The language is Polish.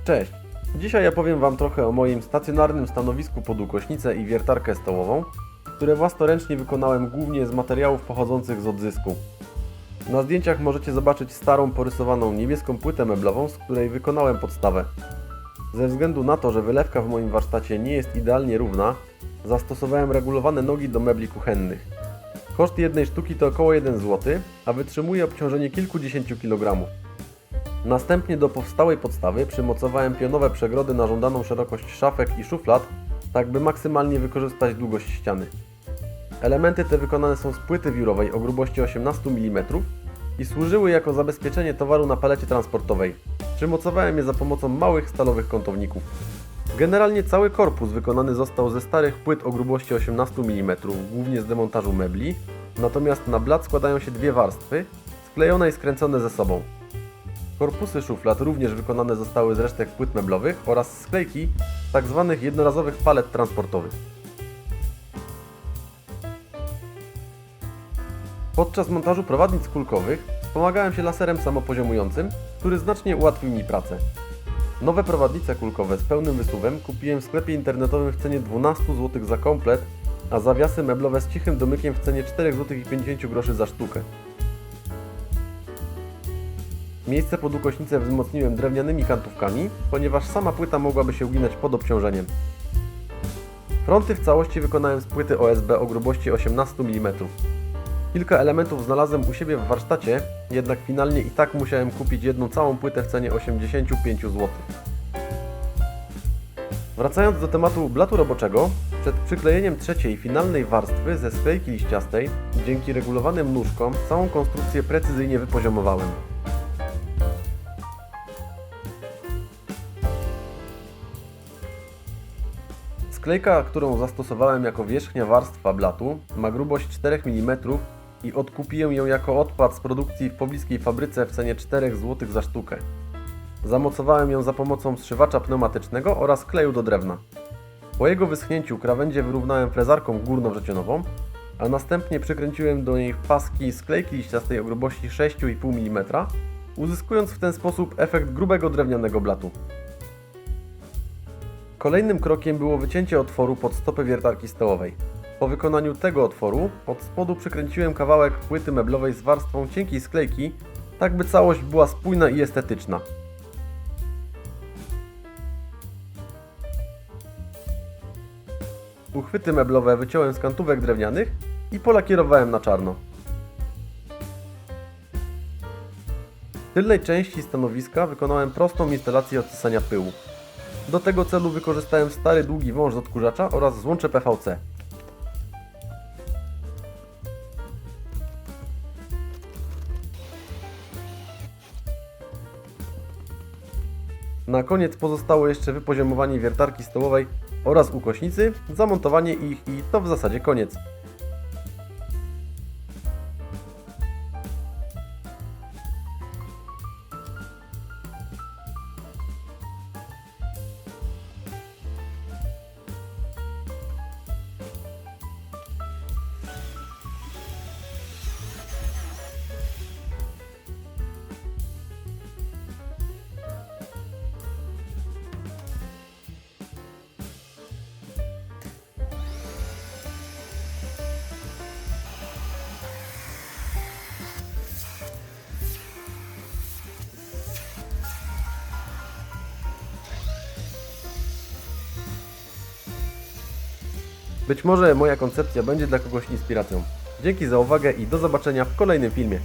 Cześć! Dzisiaj opowiem Wam trochę o moim stacjonarnym stanowisku pod ukośnicę i wiertarkę stołową, które własnoręcznie wykonałem głównie z materiałów pochodzących z odzysku. Na zdjęciach możecie zobaczyć starą, porysowaną niebieską płytę meblową, z której wykonałem podstawę. Ze względu na to, że wylewka w moim warsztacie nie jest idealnie równa, zastosowałem regulowane nogi do mebli kuchennych. Koszt jednej sztuki to około 1 zł, a wytrzymuje obciążenie kilkudziesięciu kilogramów. Następnie do powstałej podstawy przymocowałem pionowe przegrody na żądaną szerokość szafek i szuflad, tak by maksymalnie wykorzystać długość ściany. Elementy te wykonane są z płyty wiórowej o grubości 18 mm i służyły jako zabezpieczenie towaru na palecie transportowej. Przymocowałem je za pomocą małych stalowych kątowników. Generalnie cały korpus wykonany został ze starych płyt o grubości 18 mm, głównie z demontażu mebli, natomiast na blat składają się dwie warstwy, sklejone i skręcone ze sobą. Korpusy szuflad również wykonane zostały z resztek płyt meblowych oraz sklejki tzw. jednorazowych palet transportowych. Podczas montażu prowadnic kulkowych wspomagałem się laserem samopoziomującym, który znacznie ułatwił mi pracę. Nowe prowadnice kulkowe z pełnym wysuwem kupiłem w sklepie internetowym w cenie 12 zł za komplet, a zawiasy meblowe z cichym domykiem w cenie 4,50 zł za sztukę. Miejsce pod ukośnicę wzmocniłem drewnianymi kantówkami, ponieważ sama płyta mogłaby się uginać pod obciążeniem. Fronty w całości wykonałem z płyty OSB o grubości 18 mm. Kilka elementów znalazłem u siebie w warsztacie, jednak finalnie i tak musiałem kupić jedną całą płytę w cenie 85 zł. Wracając do tematu blatu roboczego, przed przyklejeniem trzeciej finalnej warstwy ze sklejki liściastej, dzięki regulowanym nóżkom, całą konstrukcję precyzyjnie wypoziomowałem. Sklejka, którą zastosowałem jako wierzchnia warstwa blatu, ma grubość 4 mm i odkupiłem ją jako odpad z produkcji w pobliskiej fabryce w cenie 4 zł za sztukę. Zamocowałem ją za pomocą zszywacza pneumatycznego oraz kleju do drewna. Po jego wyschnięciu krawędzie wyrównałem frezarką górnowrzecionową, a następnie przykręciłem do niej paski sklejki liściastej o grubości 6,5 mm, uzyskując w ten sposób efekt grubego drewnianego blatu. Kolejnym krokiem było wycięcie otworu pod stopę wiertarki stołowej. Po wykonaniu tego otworu od spodu przykręciłem kawałek płyty meblowej z warstwą cienkiej sklejki, tak by całość była spójna i estetyczna. Uchwyty meblowe wyciąłem z kantówek drewnianych i polakierowałem na czarno. W tylnej części stanowiska wykonałem prostą instalację odsysania pyłu. Do tego celu wykorzystałem stary długi wąż z odkurzacza oraz złącze PVC. Na koniec pozostało jeszcze wypoziomowanie wiertarki stołowej oraz ukośnicy, zamontowanie ich i to w zasadzie koniec. Być może moja koncepcja będzie dla kogoś inspiracją. Dzięki za uwagę i do zobaczenia w kolejnym filmie.